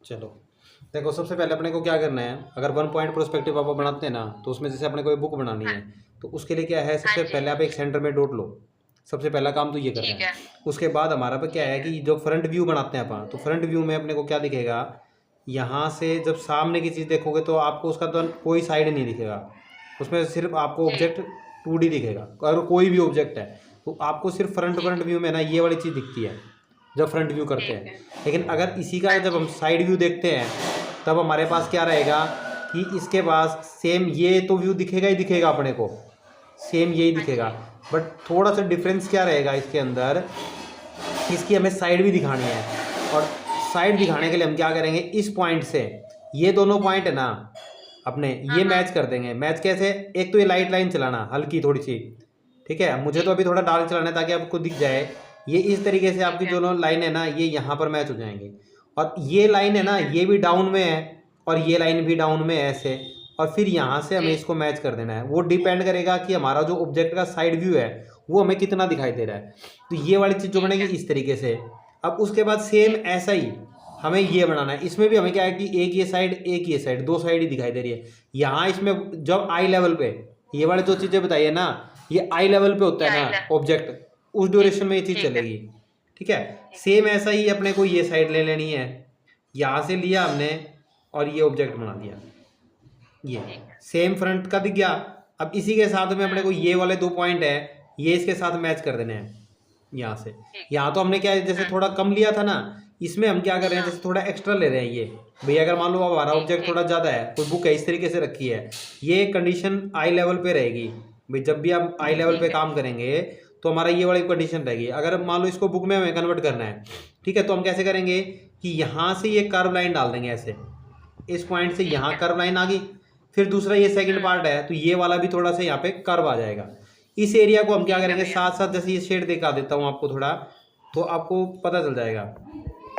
चलो देखो, सबसे पहले अपने को क्या करना है। अगर वन पॉइंट प्रोस्पेक्टिव आप बनाते हैं ना, तो उसमें जैसे अपने को एक बुक बनानी हाँ, है, तो उसके लिए क्या है, हाँ सबसे जी, पहले आप एक सेंटर में डॉट लो। सबसे पहला काम तो ये करना ठीक है। है, उसके बाद हमारा पे क्या ठीक है है, कि जो फ्रंट व्यू बनाते हैं अपन, तो फ्रंट व्यू में अपने को क्या दिखेगा, यहाँ से जब सामने की चीज़ देखोगे तो आपको उसका तो कोई साइड नहीं दिखेगा। उसमें सिर्फ आपको जी, ऑब्जेक्ट 2D दिखेगा। अगर कोई भी ऑब्जेक्ट है तो आपको सिर्फ फ्रंट जी, फ्रंट व्यू में ना ये वाली चीज़ दिखती है जब फ्रंट व्यू करते ठीक हैं। है, लेकिन अगर इसी का हाँ जब हम जी, साइड व्यू देखते हैं, तब हमारे पास क्या रहेगा कि इसके पास सेम ये तो व्यू दिखेगा ही दिखेगा अपने को, सेम यही हाँ दिखेगा। जी, बट थोड़ा सा डिफरेंस क्या रहेगा इसके अंदर, इसकी हमें साइड भी दिखानी है। और साइड ठीक दिखाने है, के लिए हम क्या करेंगे, इस पॉइंट से ये दोनों पॉइंट है ना अपने, हाँ, ये हाँ, मैच कर देंगे। मैच कैसे, एक तो ये लाइट लाइन चलाना हल्की थोड़ी सी, ठीक है। मुझे जी, तो अभी थोड़ा डार्क चलाना है ताकि आपको दिख जाए। ये इस तरीके से आपकी ठीक है, दोनों लाइन है ना, ये यहाँ पर मैच हो जाएंगे। और ये लाइन है ना, ठीक है, ये भी डाउन में है और ये लाइन भी डाउन में है ऐसे। और फिर यहाँ से हमें जी, इसको मैच कर देना है। वो डिपेंड करेगा कि हमारा जो ऑब्जेक्ट का साइड व्यू है वो हमें कितना दिखाई दे रहा है। तो ये वाली चीज़ जो ठीक बनेगी है, इस तरीके से। अब उसके बाद सेम ठीक है, ऐसा ही हमें ये बनाना है। इसमें भी हमें क्या है कि एक ये साइड एक ये साइड, दो साइड ही दिखाई दे रही है। यहाँ इसमें जब आई लेवल पे ये वाली जो चीज़ें बताई है ना, ये आई लेवल पे होता ये है ना आइल है, ऑब्जेक्ट, उस ठीक, ड्यूरेशन में ये चीज़ ठीक है, चलेगी। ठीक है। ठीक है, सेम ऐसा ही अपने को ये साइड ले लेनी है। यहाँ से लिया हमने और ये ऑब्जेक्ट बना दिया, ये ठीक है, सेम फ्रंट का दिख गया। अब इसी के साथ में अपने को हुँ, ये वाले दो पॉइंट है, ये इसके साथ मैच कर देने हैं यहाँ से। ठीक है, यहाँ तो हमने क्या है, जैसे हुँ, थोड़ा कम लिया था ना, इसमें हम क्या कर रहे हैं, हाँ, जैसे थोड़ा एक्स्ट्रा ले रहे हैं ये। भैया अगर मान लो अब हमारा ठीक, ऑब्जेक्ट ठीक, थोड़ा ज़्यादा है, कोई बुक है इस तरीके से रखी है, ये कंडीशन आई लेवल पे रहेगी। भाई जब भी आप आई लेवल पे ठीक है, काम करेंगे तो हमारा ये वाली कंडीशन रहेगी। अगर मान लो इसको बुक में हमें कन्वर्ट करना है, ठीक है, तो हम कैसे करेंगे कि यहाँ से ये कर्व लाइन डाल देंगे ऐसे, इस पॉइंट से ठीक यहाँ है, कर्व लाइन आ गई। फिर दूसरा ये सेकंड हुँ, पार्ट है, तो ये वाला भी थोड़ा सा यहाँ पे कर्व आ जाएगा। इस एरिया को हम क्या ठीक है करेंगे, भैया, साथ साथ जैसे ये शेड दिखा देता हूँ आपको थोड़ा, तो आपको पता चल जाएगा।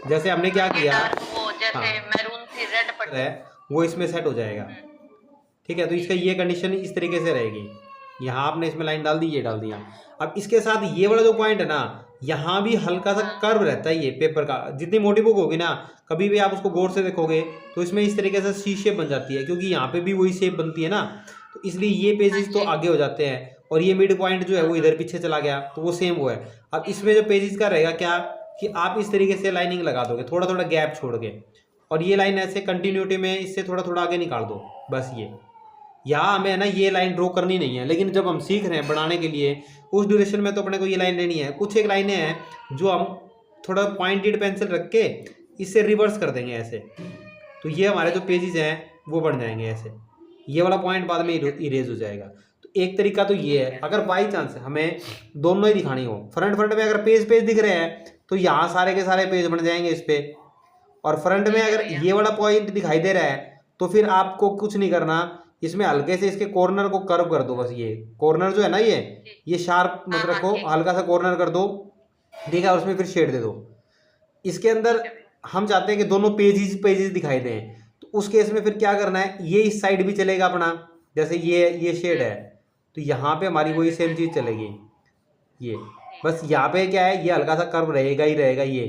जैसे हमने क्या हाँ, ये किया, डार्क वो हाँ, जैसे मैरून सी रेड है पट्टी, वो इसमें सेट हो जाएगा। हुँ, ठीक है, तो इसका ठीक, ये कंडीशन इस तरीके से रहेगी। यहाँ आपने इसमें लाइन डाल दी, ये डाल दिया। अब इसके साथ ये वाला जो पॉइंट है ना, यहाँ भी हल्का सा हाँ, कर्व रहता है। ये पेपर का जितनी मोटी बुक होगी ना, कभी भी आप उसको गौर से देखोगे तो इसमें इस तरीके से सी शेप बन जाती है, क्योंकि यहाँ पे भी वही शेप बनती है ना। तो इसलिए ये हाँ पेजेस तो जी, आगे हो जाते हैं और ये मिड पॉइंट जो है हाँ, वो हाँ, इधर पीछे चला गया, तो वो सेम वो है। अब ठीक, इसमें जो पेजेस का रहेगा क्या, कि आप इस तरीके से लाइनिंग लगा दोगे थोड़ा थोड़ा गैप छोड़ के, और ये लाइन ऐसे ठीक, कंटिन्यूटी में इससे थोड़ा थोड़ा आगे निकाल दो। बस ये यहाँ हमें है ना ये लाइन ड्रॉ करनी नहीं है, लेकिन जब हम सीख रहे हैं बनाने के लिए उस ड्यूरेशन में तो अपने को ये लाइन लेनी है। कुछ एक लाइनें हैं जो हम थोड़ा पॉइंटेड पेंसिल रख के इससे रिवर्स कर देंगे ऐसे, तो ये हमारे जो ठीक है, पेजेस हैं वो बन जाएंगे ऐसे। ये वाला पॉइंट बाद में ठीक है, इरेज हो जाएगा। तो एक तरीका तो ये ठीक है। है, अगर बाई चांस हमें दोनों ही दिखानी हो, फ्रंट फ्रंट में अगर पेज पेज दिख रहे हैं तो यहाँ सारे के सारे पेज बन जाएंगे इस पे। और फ्रंट में ठीक है अगर भैया, ये वाला पॉइंट दिखाई दे रहा है तो फिर आपको कुछ नहीं करना, इसमें हल्के से इसके कॉर्नर को कर्व कर दो। बस ये कॉर्नर जो है ना, ठीक, ये शार्प मत हाँ, हाँ, रखो, ठीक, हल्का सा कॉर्नर कर दो। ठीक है, और उसमें फिर शेड दे दो। इसके अंदर ठीक है भैया, हम चाहते हैं कि दोनों पेजेस पेजेस दिखाई दें, तो उस केस में फिर क्या करना है, ये इस साइड भी चलेगा अपना। जैसे ये शेड हुँ, है, तो यहाँ पे हमारी वही सेम चीज़ चलेगी। ये ठीक बस है, यहाँ पे क्या है, ये हल्का सा कर्व रहेगा ही रहेगा ये।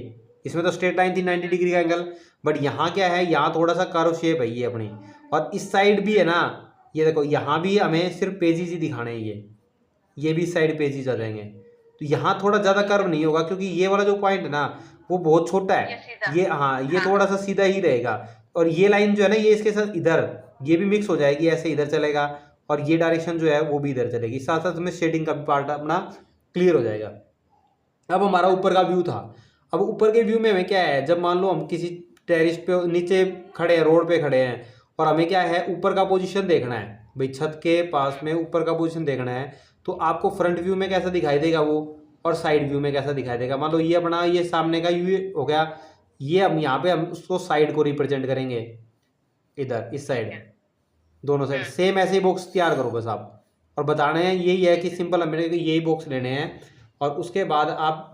इसमें तो स्ट्रेट लाइन थी 90 हुँ, डिग्री का एंगल, बट यहाँ क्या है, यहाँ थोड़ा सा कर्व शेप है ये अपनी। और इस साइड भी है ना, हुँ, ये देखो यहाँ भी हमें सिर्फ पेजेस ही दिखाने हैं ये भी इस साइड पेजेस आ ठीक, जाएंगे। तो यहाँ थोड़ा ज़्यादा ठीक कर्व है, नहीं होगा, क्योंकि ये वाला जो पॉइंट है ना वो बहुत छोटा ये है। सीधा, ये हाँ, ये हाँ, थोड़ा हाँ, सा सीधा ही रहेगा। और ये लाइन जो है ना, ये इसके साथ इधर ये भी मिक्स हो जाएगी, ऐसे इधर चलेगा। और ये डायरेक्शन जो है वो भी इधर चलेगी, साथ साथ में शेडिंग का भी पार्ट अपना क्लियर हो जाएगा। अब हमारा ठीक है, ऊपर का व्यू था। अब ऊपर के व्यू में हमें क्या है, जब मान लो हम किसी टेरिस पे नीचे खड़े हैं, रोड पे खड़े हैं, और हमें क्या है ऊपर का पोजीशन देखना है, भाई छत के पास हुँ, में ऊपर का पोजीशन देखना है। तो आपको फ्रंट व्यू में कैसा दिखाई देगा वो, और साइड व्यू में कैसा दिखाई देगा। मान लो ये अपना ये सामने का व्यू हो गया, ये हम यहाँ पे हम उसको साइड को रिप्रेजेंट करेंगे, इधर इस ठीक साइड, है, दोनों साइड हुँ, सेम ऐसे ही बॉक्स तैयार करो बस आप। और बताने हैं यही है कि ठीक है, सिंपल हमें यही बॉक्स लेने हैं। और उसके बाद आप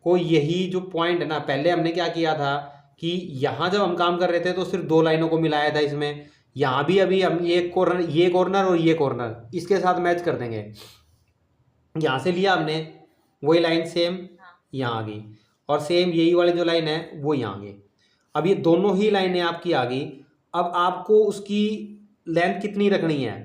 को यही जो पॉइंट है ना, पहले हमने क्या किया था कि यहाँ जब हम काम कर रहे थे तो सिर्फ दो लाइनों को मिलाया था इसमें। यहाँ भी अभी हम ये कॉर्नर और ये कॉर्नर इसके साथ मैच कर देंगे। यहाँ से लिया हमने, वही लाइन सेम हाँ, यहाँ आ गई, और सेम यही वाली जो लाइन है वो यहाँ आ गई। अब ये दोनों ही लाइनें आपकी आ गई। अब आपको उसकी लेंथ कितनी रखनी है,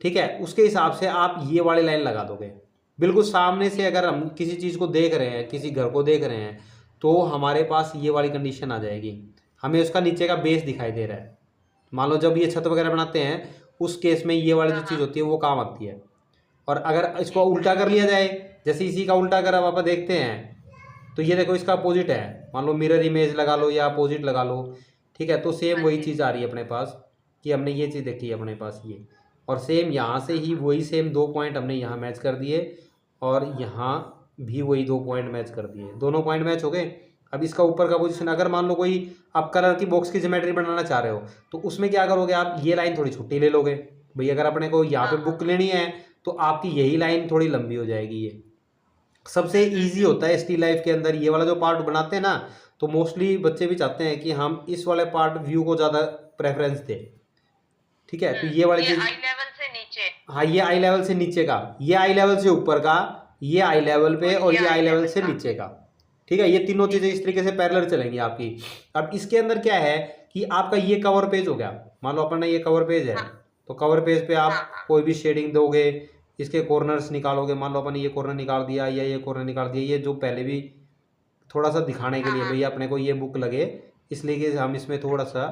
ठीक है, उसके हिसाब से आप ये वाली लाइन लगा दोगे। बिल्कुल सामने से अगर हम किसी चीज़ को देख रहे हैं, किसी घर को देख रहे हैं, तो हमारे पास ये वाली कंडीशन आ जाएगी, हमें उसका नीचे का बेस दिखाई दे रहा है। मान लो जब ये छत वगैरह बनाते हैं उस केस में ये वाली जो चीज़ होती है वो काम आती है। और अगर इसको उल्टा कर लिया जाए, जैसे इसी का उल्टा अगर आप देखते हैं तो ये देखो इसका अपोजिट है, मान लो मिरर इमेज लगा लो या अपोजिट लगा लो, ठीक है, तो सेम वही चीज़ आ रही है अपने पास कि हमने ये चीज़ देखी है अपने पास ये, और सेम यहाँ से ही वही सेम 2 पॉइंट हमने यहाँ मैच कर दिए और यहाँ भी वही 2 पॉइंट मैच कर दिए, दोनों पॉइंट मैच हो गए। अब इसका ऊपर का पोजीशन, अगर मान लो कोई आप कलर की बॉक्स की ज्योमेट्री बनाना चाह रहे हो तो उसमें क्या करोगे आप, ये लाइन थोड़ी छोटी ले लोगे भाई, अगर अपने को यहाँ पे बुक लेनी है तो आपकी यही लाइन थोड़ी लंबी हो जाएगी। ये सबसे इजी होता है स्टिल लाइफ के अंदर, ये वाला जो पार्ट बनाते हैं ना, तो मोस्टली बच्चे भी चाहते हैं कि हम इस वाले पार्ट व्यू को ज़्यादा प्रेफरेंस दें, ठीक है, तो ये वाली चीज़, आई लेवल से नीचे, हाँ ये आई लेवल से नीचे का, ये आई लेवल से ऊपर का, ये आई लेवल पे और ये आई लेवल से नीचे का, ठीक है, ये तीनों चीज़ें इस तरीके से पैरेलल चलेंगी आपकी। अब इसके अंदर क्या है कि आपका ये कवर पेज हो गया, मान लो अपना ये कवर पेज है, तो कवर पेज पे आप कोई भी शेडिंग दोगे, इसके कॉर्नर्स निकालोगे, मान लो अपन ये कॉर्नर निकाल दिया या ये कॉर्नर निकाल दिया, ये जो पहले भी थोड़ा सा दिखाने के लिए भैया अपने को ये बुक लगे, इसलिए कि हम इसमें थोड़ा सा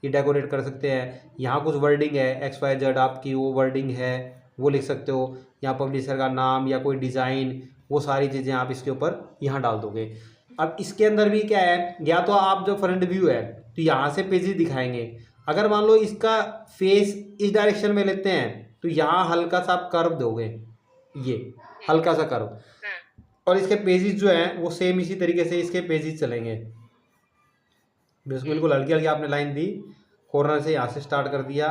ये डेकोरेट कर सकते हैं। यहाँ कुछ वर्डिंग है XYZ आपकी वो वर्डिंग है वो लिख सकते हो, यहाँ पब्लिशर का नाम या कोई डिज़ाइन, वो सारी चीज़ें आप इसके ऊपर यहाँ डाल दोगे। अब इसके अंदर भी क्या है, या तो आप जो फ्रंट व्यू है तो यहाँ से पेजेस दिखाएंगे, अगर मान लो इसका फेस इस डायरेक्शन में लेते हैं तो यहाँ हल्का सा आप कर्व दोगे, ये हल्का सा कर्व, और इसके पेजेस जो हैं वो सेम इसी तरीके से इसके पेजेस चलेंगे। बिल्कुल हल्की हल्की आपने लाइन दी, कॉर्नर से यहाँ से स्टार्ट कर दिया,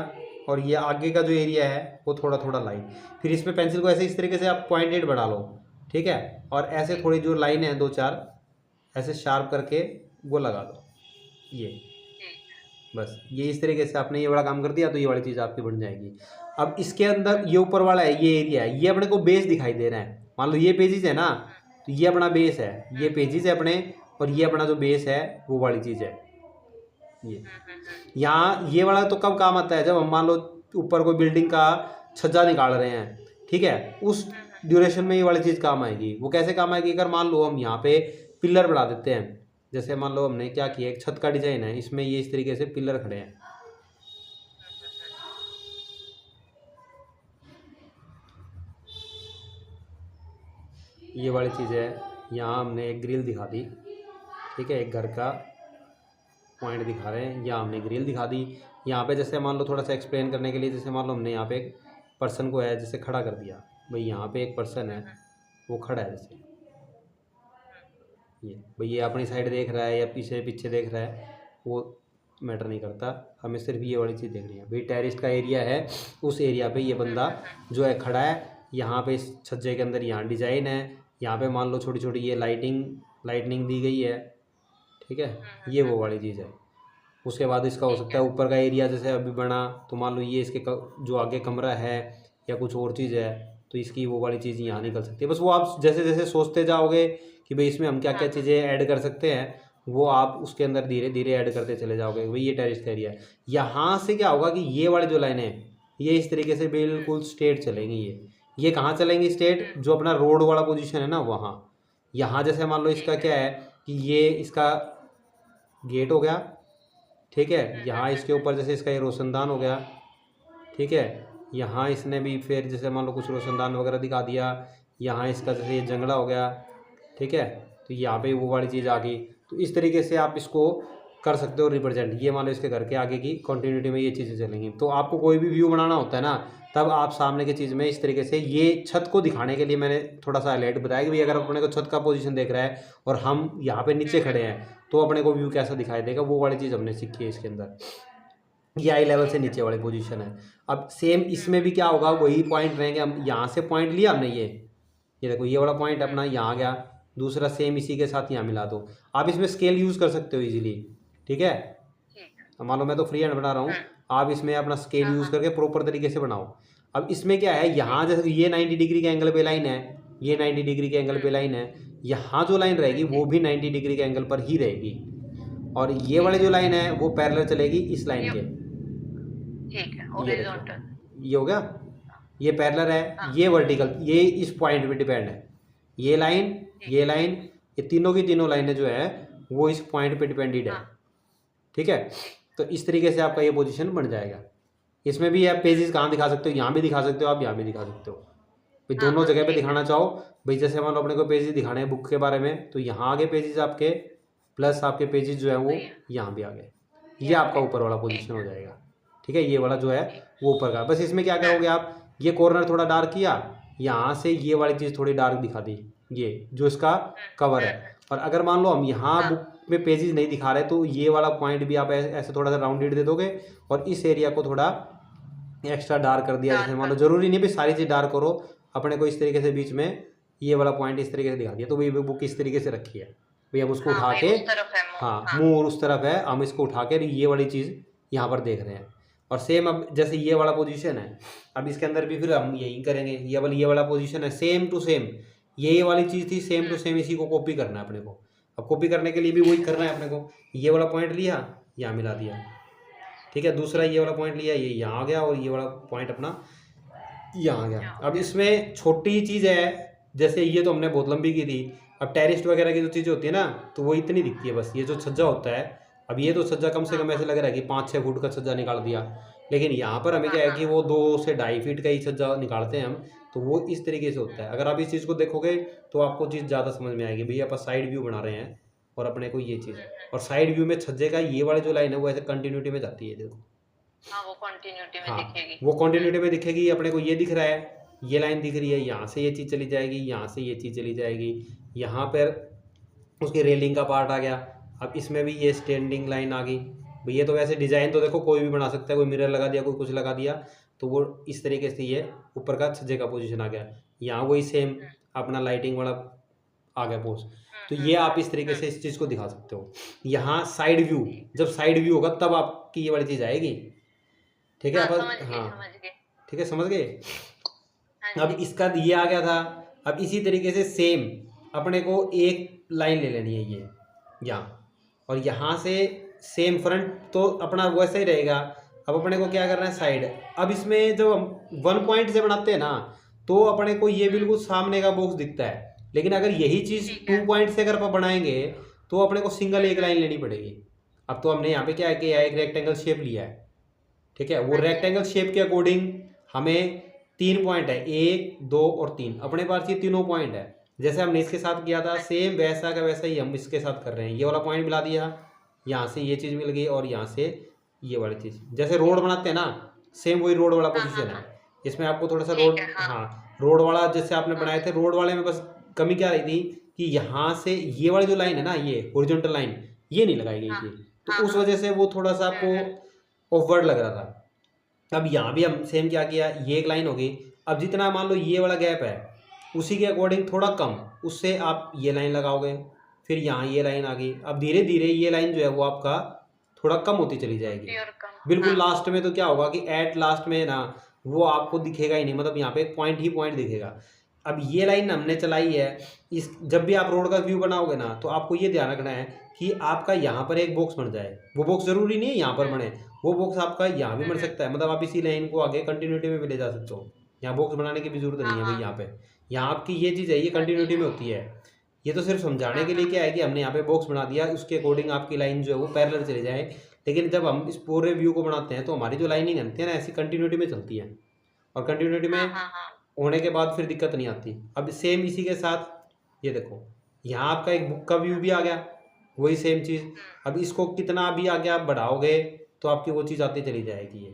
और ये आगे का जो एरिया है वो थोड़ा थोड़ा लाइन, फिर इसमें पेंसिल को ऐसे इस तरीके से आप पॉइंटेड बढ़ा लो, ठीक है, और ऐसे थोड़ी जो लाइन है 2-4 ऐसे शार्प करके वो लगा दो, ये बस ये इस तरीके से आपने ये बड़ा काम कर दिया तो ये वाली चीज़ आपकी बन जाएगी। अब इसके अंदर ये ऊपर वाला है, ये एरिया है, ये अपने को बेस दिखाई दे रहा है, मान लो ये पेजेस है ना, तो ये अपना बेस है, ये पेजेस है अपने, और ये अपना जो बेस है वो वाली चीज़ है। ये यहाँ ये वाला तो कब काम आता है, जब हम मान लो ऊपर कोई बिल्डिंग का छज्जा निकाल रहे हैं, ठीक है, उस ड्यूरेशन में ये वाली चीज़ काम आएगी। वो कैसे काम आएगी, अगर मान लो हम यहाँ पे पिलर बढ़ा देते हैं, जैसे मान लो हमने क्या किया, एक छत का डिजाइन है, इसमें ये इस तरीके से पिलर खड़े हैं, ये वाली चीज़ है, यहाँ हमने एक ग्रिल दिखा दी, ठीक है, एक घर का पॉइंट दिखा रहे हैं, यहाँ हमने ग्रिल दिखा दी। यहाँ पे जैसे मान लो थोड़ा सा एक्सप्लेन करने के लिए, जैसे मान लो हमने यहाँ पे एक पर्सन को है जैसे खड़ा कर दिया, भाई यहाँ पे एक पर्सन है वो खड़ा है, जैसे ये भाई ये अपनी साइड देख रहा है या पीछे पीछे देख रहा है वो मैटर नहीं करता, हमें सिर्फ ये वाली चीज़ देखनी है, भाई टेरेस का एरिया है, उस एरिया पे ये बंदा जो है खड़ा है, यहाँ पे इस छज्जे के अंदर यहाँ डिज़ाइन है, यहाँ पे मान लो छोटी छोटी ये लाइटनिंग दी गई है, ठीक है, ये वो वाली चीज़ है। उसके बाद इसका हो सकता है ऊपर का एरिया जैसे अभी बना, तो मान लो ये इसके जो आगे कमरा है या कुछ और चीज़ है, तो इसकी वो वाली चीज़ यहाँ निकल सकती है। बस वो आप जैसे जैसे सोचते जाओगे कि भाई इसमें हम क्या क्या चीज़ें ऐड कर सकते हैं, वो आप उसके अंदर धीरे धीरे ऐड करते चले जाओगे। भाई ये टेरेस का एरिया है, यहाँ से क्या होगा कि ये वाली जो लाइन है ये इस तरीके से बिल्कुल स्ट्रेट चलेंगी, ये कहाँ चलेंगी स्ट्रेट, जो अपना रोड वाला पोजीशन है ना वहाँ। यहाँ जैसे मान लो इसका क्या है कि ये इसका गेट हो गया, ठीक है, यहाँ इसके ऊपर जैसे इसका ये रोशनदान हो गया, ठीक है, यहाँ इसने भी फिर जैसे मान लो कुछ रोशनदान वगैरह दिखा दिया, यहाँ इसका जैसे ये जंगला हो गया, ठीक है, तो यहाँ पे वो वाली चीज़ आ गई। तो इस तरीके से आप इसको कर सकते हो रिप्रेजेंट। ये मान लो इसके घर के आगे की कंटिन्यूटी में ये चीज़ें चलेंगी। तो आपको कोई भी व्यू बनाना होता है ना, तब आप सामने की चीज़ में इस तरीके से, ये छत को दिखाने के लिए मैंने थोड़ा सा हाईलाइट बताया कि भाई अगर अपने को छत का पोजीशन देख रहा है और हम यहाँ पे नीचे खड़े हैं तो अपने को व्यू कैसा दिखाई देगा, वो वाली चीज़ हमने सीखी है इसके अंदर। ये आई लेवल से नीचे वाली पोजीशन है। अब सेम इसमें भी क्या होगा, वही पॉइंट रहेंगे। हम यहाँ से पॉइंट लिया हमने, ये देखो ये वाला पॉइंट अपना यहाँ गया, दूसरा सेम इसी के साथ यहाँ मिला दो। आप इसमें स्केल यूज़ कर सकते हो इजीली, ठीक है। मान लो मैं तो फ्री हैंड बना रहा हूँ, आप इसमें अपना स्केल यूज़ करके प्रॉपर तरीके से बनाओ। अब इसमें क्या है, यहाँ जैसे ये 90 डिग्री के एंगल पे लाइन है, ये 90 डिग्री के एंगल पे लाइन है, यहाँ जो लाइन रहेगी वो भी 90 डिग्री के एंगल पर ही रहेगी। और ये वाली जो लाइन है वो पैरेलल चलेगी इस लाइन के। ठीक है, ये हॉरिजॉन्टल। देखो, ये हो गया, ये पैरेलल है, ये वर्टिकल, ये इस पॉइंट पे डिपेंड है। ये लाइन, ये लाइन, ये तीनों की तीनों लाइनें जो है वो इस पॉइंट पे डिपेंडेड है। ठीक है, तो इस तरीके से आपका ये पोजीशन बन जाएगा। इसमें भी आप पेजेस कहाँ दिखा सकते हो, यहाँ भी दिखा सकते हो, आप यहाँ भी दिखा सकते हो भाई, दोनों जगह पे दिखाना चाहो भाई। जैसे मान लो अपने को पेजेस दिखाने हैं बुक के बारे में, तो यहाँ आगे पेजेस आपके, प्लस आपके पेजेस जो है वो यहाँ भी आ गए, ये आपका ऊपर वाला पोजीशन हो जाएगा। ठीक है, ये वाला जो है वो ऊपर का। बस इसमें क्या करोगे आप, ये कॉर्नर थोड़ा डार्क किया, यहाँ से ये वाली चीज़ थोड़ी डार्क दिखा दी, ये जो इसका कवर है। और अगर मान लो हम यहाँ बुक में पेजेस नहीं दिखा रहे, तो ये वाला पॉइंट भी आप ऐसे थोड़ा सा राउंडेड दे दोगे, और इस एरिया को थोड़ा एक्स्ट्रा डार्क कर दिया। जैसे मान लो जरूरी नहीं भाई सारी चीज़ डार्क करो, अपने को इस तरीके से बीच में ये वाला पॉइंट इस तरीके से दिखा दिया, तो भाई बुक इस तरीके से रखी है भाई, हम उसको उठा के, हाँ मुंह उस तरफ है, हम इसको उठा के ये वाली चीज़ यहाँ पर देख रहे हैं। और सेम अब जैसे ये वाला पोजीशन है, अब इसके अंदर भी फिर हम यही करेंगे, ये वाला पोजीशन है सेम टू सेम, ये वाली चीज़ थी सेम टू सेम, इसी को कॉपी करना है अपने को। अब कॉपी करने के लिए भी वही करना है अपने को, ये वाला पॉइंट लिया, यहाँ मिला दिया। ठीक है, दूसरा ये वाला पॉइंट लिया, ये यहाँ आ गया, और ये वाला पॉइंट अपना यहाँ आ गया। अब इसमें छोटी चीज़ है, जैसे ये तो हमने बहुत लंबी की थी, अब टेरिस्ट वगैरह की जो चीज़ें होती है ना, तो वो इतनी दिखती है बस। ये जो छज्जा होता है, अब ये तो छज्जा कम से कम ऐसे लग रहा है कि 5-6 फुट का छज्जा निकाल दिया, लेकिन यहाँ पर हमें क्या है कि वो 2 से 2.5 फीट का ही छज्जा निकालते हैं हम, तो वो इस तरीके से होता है। अगर आप इस चीज़ को देखोगे तो आपको चीज़ ज़्यादा समझ में आएगी। भैया आप साइड व्यू बना रहे हैं और अपने को ये चीज़, और साइड व्यू में छज्जे का ये वाली जो लाइन है वो ऐसे कंटिन्यूटी में जाती है, देखो। हाँ, वो कंटिन्यूटी में दिखेगी। वो कंटिन्यूटी में दिखेगी, अपने को ये दिख रहा है, ये लाइन दिख रही है, यहाँ से ये चीज़ चली जाएगी, यहाँ से ये चीज़ चली जाएगी, यहाँ पर उसकी रेलिंग का पार्ट आ गया। अब इसमें भी ये स्टैंडिंग लाइन आ गई भाई। ये तो वैसे डिज़ाइन तो देखो कोई भी बना सकता है, कोई मिरर लगा दिया, कोई कुछ लगा दिया, तो वो इस तरीके से ये ऊपर का छज्जे का पोजीशन आ गया। यहाँ वही सेम अपना लाइटिंग वाला आ गया पोज। तो ये आप इस तरीके से इस चीज़ को दिखा सकते हो। यहाँ साइड व्यू, जब साइड व्यू होगा तब आपकी ये वाली चीज़ आएगी। ठीक है, हाँ ठीक है, समझ गए। अब इसका ये आ गया था। अब इसी तरीके से सेम अपने को एक लाइन ले लेनी है ये यहाँ, और यहाँ से सेम फ्रंट तो अपना वैसा ही रहेगा। अब अपने को क्या करना है, साइड। अब इसमें जो हम 1 पॉइंट से बनाते हैं ना, तो अपने को ये बिल्कुल सामने का बॉक्स दिखता है, लेकिन अगर यही चीज़ 2 पॉइंट से अगर अपन बनाएंगे तो अपने को सिंगल एक लाइन लेनी पड़ेगी। अब तो हमने यहाँ पे क्या है कि एक रेक्टेंगल शेप लिया है। ठीक है, वो रेक्टेंगल शेप के अकॉर्डिंग हमें 3 पॉइंट है, 1, 2 और 3, अपने पास ये तीनों पॉइंट है। जैसे हमने इसके साथ किया था सेम वैसा का वैसा ही हम इसके साथ कर रहे हैं। ये वाला पॉइंट मिला दिया, यहाँ से ये चीज़ मिल गई, और यहाँ से ये वाली चीज़। जैसे रोड बनाते हैं ना, सेम वही रोड वाला पोजीशन है। इसमें आपको थोड़ा सा रोड, हाँ रोड वाला जैसे आपने बनाए थे, रोड वाले में बस कमी क्या रही थी कि यहाँ से ये वाली जो लाइन है ना, ये हॉरिजॉन्टल लाइन, ये नहीं लगाई गई थी, तो उस वजह से वो थोड़ा सा आपको ऑफवर्ड लग रहा था। अब यहाँ भी हम सेम क्या किया, ये एक लाइन होगी। अब जितना मान लो ये वाला गैप है, उसी के अकॉर्डिंग थोड़ा कम, उससे आप ये लाइन लगाओगे, फिर यहाँ ये लाइन आ गई। अब धीरे धीरे ये लाइन जो है वो आपका थोड़ा कम होती चली जाएगी। बिल्कुल लास्ट में तो क्या होगा कि एट लास्ट में ना वो आपको दिखेगा ही नहीं, मतलब यहाँ पे एक पॉइंट ही पॉइंट दिखेगा। अब ये लाइन हमने चलाई है, इस जब भी आप रोड का व्यू बनाओगे ना, तो आपको ये ध्यान रखना है कि आपका यहाँ पर एक बॉक्स बन जाए। वो बॉक्स जरूरी नहीं है यहाँ पर बने, वो बॉक्स आपका यहाँ भी बन सकता है, मतलब आप इसी लाइन को आगे कंटिन्यूटी में भी ले जा सकते हो। यहाँ बॉक्स बनाने की भी जरूरत नहीं है भाई। यहाँ पे यहाँ आपकी ये चीज़ है, ये कंटिन्यूटी में होती है। ये तो सिर्फ समझाने के लिए क्या है कि हमने यहाँ पे बॉक्स बना दिया, उसके अकॉर्डिंग आपकी लाइन जो है वो पैरेलल चली जाए। लेकिन जब हम इस पूरे व्यू को बनाते हैं तो हमारी जो लाइनिंग बनती है ना, ऐसी कंटिन्यूटी में चलती है, और कंटिन्यूटी में होने के बाद फिर दिक्कत नहीं आती। अब सेम इसी के साथ ये देखो, यहाँ आपका एक बुक का व्यू भी आ गया, वही सेम चीज़। अब इसको कितना भी आगे आप बढ़ाओगे तो आपकी वो चीज़ आती चली जाएगी।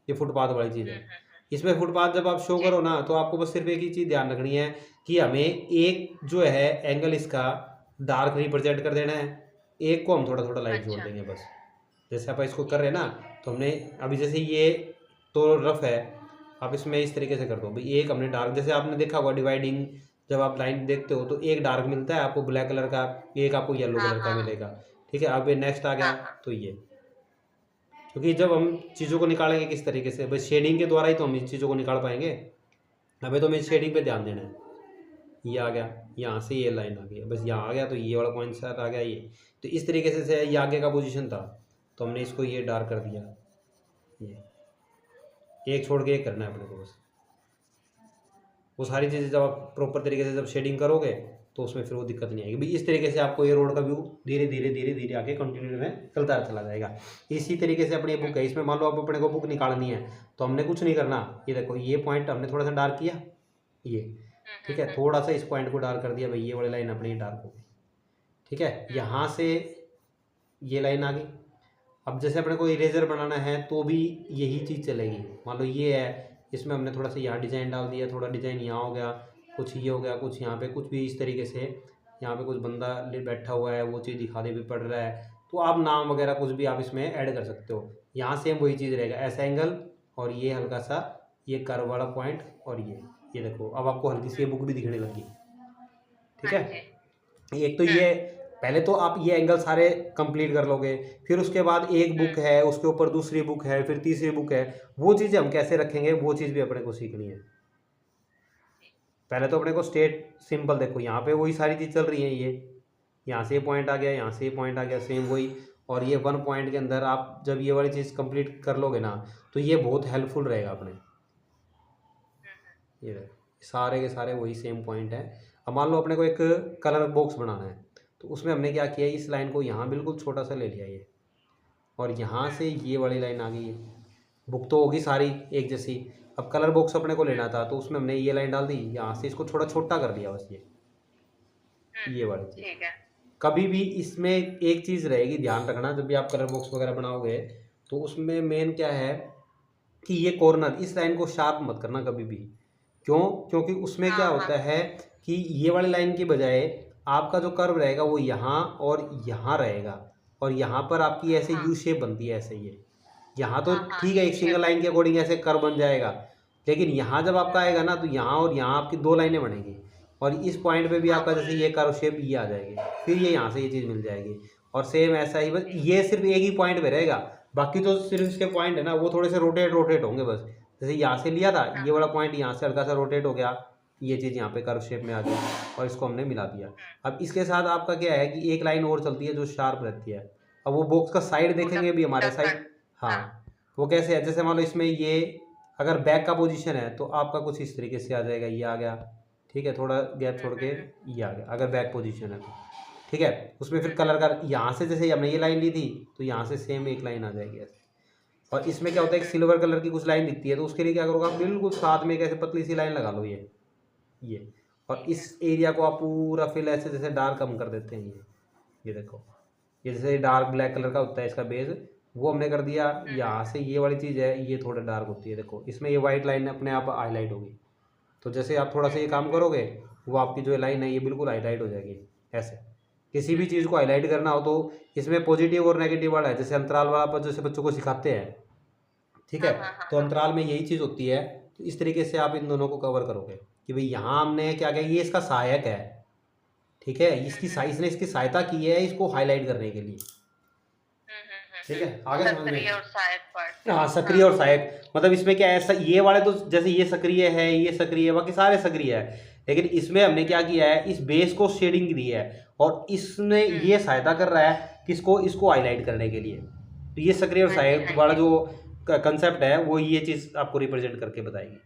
ये फुटपाथ वाली चीज़ है। इसमें फुटपाथ जब आप शो करो ना, तो आपको बस सिर्फ एक ही चीज़ ध्यान रखनी है कि हमें एक जो है एंगल इसका डार्क रिप्रेजेंट कर देना है, एक को हम थोड़ा थोड़ा लाइट जोड़ देंगे बस। जैसे आप इसको कर रहे हैं ना, तो हमने अभी जैसे ये तो रफ है, आप इसमें इस तरीके से कर दो भाई। एक हमने डार्क, जैसे आपने देखा होगा डिवाइडिंग, जब आप लाइन देखते हो तो एक डार्क मिलता है आपको ब्लैक कलर का, एक आपको येलो कलर का मिलेगा। ठीक है, अब ये नेक्स्ट आ गया तो ये, क्योंकि जब हम चीज़ों को निकालेंगे किस तरीके से, बस शेडिंग के द्वारा ही तो हम इस चीज़ों को निकाल पाएंगे। हमें तो हमें शेडिंग पे ध्यान देना है। ये आ गया, यहाँ से ये लाइन आ गई, बस यहाँ आ गया तो ये वाला पॉइंट आ गया ये। तो इस तरीके से ये आगे का पोजीशन था, तो हमने इसको ये डार्क कर दिया। ये एक छोड़ के एक करना है अपने को बस। वो सारी चीज़ें जब आप प्रॉपर तरीके से जब शेडिंग करोगे तो उसमें फिर वो दिक्कत नहीं आएगी भाई। इस तरीके से आपको ये रोड का व्यू धीरे धीरे धीरे धीरे आगे कंटिन्यू में चलता चला जाएगा। इसी तरीके से अपनी बुक है, इसमें मान लो आप अपने को बुक निकालनी है तो हमने कुछ नहीं करना। ये देखो ये पॉइंट हमने थोड़ा सा डार्क किया, ये ठीक है, थोड़ा सा इस पॉइंट को डार्क कर दिया भाई, ये वाली लाइन अपनी डार्क हो गई। ठीक है, यहाँ से ये लाइन आ गई। अब जैसे अपने को इरेजर बनाना है तो भी यही चीज़ चलेगी। मान लो ये है, इसमें हमने थोड़ा सा यहाँ डिज़ाइन डाल दिया, थोड़ा डिज़ाइन यहाँ हो गया, कुछ ये हो गया, कुछ यहाँ पे, कुछ भी इस तरीके से। यहाँ पे कुछ बंदा बैठा हुआ है, वो चीज़ दिखाने भी पड़ रहा है, तो आप नाम वगैरह कुछ भी आप इसमें ऐड कर सकते हो। यहाँ सेम वही चीज़ रहेगा, ऐसा एंगल और ये हल्का सा ये कर्व वाला पॉइंट और ये देखो अब आपको हल्की सी बुक भी दिखने लगी। ठीक है, एक तो ये पहले तो आप ये एंगल सारे कंप्लीट कर लोगे, फिर उसके बाद एक बुक है, उसके ऊपर दूसरी बुक है, फिर तीसरी बुक है, वो चीज़ें हम कैसे रखेंगे वो चीज़ भी अपने को सीखनी है। पहले तो अपने को स्ट्रेट सिंपल देखो, यहाँ पे वही सारी चीज़ चल रही है, ये यहाँ से ये पॉइंट आ गया, यहाँ से ये पॉइंट आ गया, सेम वही। और ये 1 पॉइंट के अंदर आप जब ये वाली चीज़ कंप्लीट कर लोगे ना तो ये बहुत हेल्पफुल रहेगा अपने। ये सारे के सारे वही सेम पॉइंट है। अब मान लो अपने को एक कलर बॉक्स बनाना है तो उसमें हमने क्या किया, इस लाइन को यहाँ बिल्कुल छोटा सा ले लिया ये, और यहाँ से ये वाली लाइन आ गई है। बुक तो होगी सारी एक जैसी। अब कलर बॉक्स अपने को लेना था तो उसमें हमने ये लाइन डाल दी, यहाँ से इसको थोड़ा छोटा कर लिया बस, ये वाली चीज़। ठीक है। कभी भी इसमें एक चीज़ रहेगी, ध्यान रखना, जब भी आप कलर बॉक्स वगैरह बनाओगे तो उसमें मेन क्या है कि ये कॉर्नर, इस लाइन को शार्प मत करना कभी भी। क्यों? क्योंकि उसमें क्या होता है कि ये वाली लाइन की बजाय आपका जो कर्व रहेगा वो यहाँ और यहाँ रहेगा, और यहाँ पर आपकी ऐसे यू शेप बनती है ऐसे। ये यहाँ तो ठीक है, एक सिंगल लाइन के अकॉर्डिंग ऐसे कर्व बन जाएगा, लेकिन यहाँ जब आपका आएगा ना तो यहाँ और यहाँ आपकी 2 लाइनें बनेगी, और इस पॉइंट पे भी आपका जैसे ये कर्व शेप ये आ जाएगी, फिर ये यहाँ से ये चीज़ मिल जाएगी। और सेम ऐसा ही बस, ये सिर्फ एक ही पॉइंट पे रहेगा, बाकी तो सिर्फ इसके पॉइंट है ना वो थोड़े से रोटेट होंगे बस। जैसे यहाँ से लिया था ये वाला पॉइंट, यहाँ से हल्का सा रोटेट हो गया, ये चीज़ यहाँ पे कर्व शेप में आ गई और इसको हमने मिला दिया। अब इसके साथ आपका क्या है कि एक लाइन और चलती है जो शार्प रहती है। अब वो बॉक्स का साइड देखेंगे भी हमारे साइड, हाँ वो कैसे है, जैसे मान लो इसमें ये अगर बैक का पोजीशन है तो आपका कुछ इस तरीके से आ जाएगा, ये आ गया, ठीक है, थोड़ा गैप छोड़ के ये आ गया अगर बैक पोजीशन है तो। ठीक है, उसमें फिर कलर का यहाँ से जैसे हमने ये लाइन ली थी तो यहाँ से सेम एक लाइन आ जाएगी ऐसे। और इसमें क्या होता है, एक सिल्वर कलर की कुछ लाइन दिखती है तो उसके लिए क्या करोगे आप, बिल्कुल साथ में एक ऐसे पतली सी लाइन लगा लो ये, और इस एरिया को आप पूरा फिल ऐसे जैसे डार्क कम कर देते हैं। ये देखो, ये जैसे डार्क ब्लैक कलर का होता है इसका बेस, वो हमने कर दिया। यहाँ से ये वाली चीज़ है, ये थोड़ा डार्क होती है, देखो इसमें ये वाइट लाइन अपने आप हाईलाइट होगी। तो जैसे आप थोड़ा सा ये काम करोगे वो आपकी जो लाइन है ये बिल्कुल हाईलाइट हो जाएगी ऐसे। किसी भी चीज़ को हाईलाइट करना हो तो इसमें पॉजिटिव और नेगेटिव वाला है, जैसे अंतराल वाला पर जैसे बच्चों को सिखाते हैं, ठीक है, तो अंतराल में यही चीज़ होती है। तो इस तरीके से आप इन दोनों को कवर करोगे कि भाई यहाँ हमने क्या किया, ये इसका सहायक है, ठीक है, इसने इसकी सहायता की है इसको हाईलाइट करने के लिए। ठीक है, आगे समझ में। हाँ, सक्रिय और सहायक, मतलब इसमें क्या है, ये वाले तो जैसे ये सक्रिय है, ये सक्रिय है, बाकी सारे सक्रिय है, लेकिन इसमें हमने क्या किया है, इस बेस को शेडिंग दी है और इसने ये सहायता कर रहा है किसको, इसको हाईलाइट करने के लिए। तो ये सक्रिय और सहायक वाला जो कंसेप्ट है वो ये चीज़ आपको रिप्रेजेंट करके बताएगी।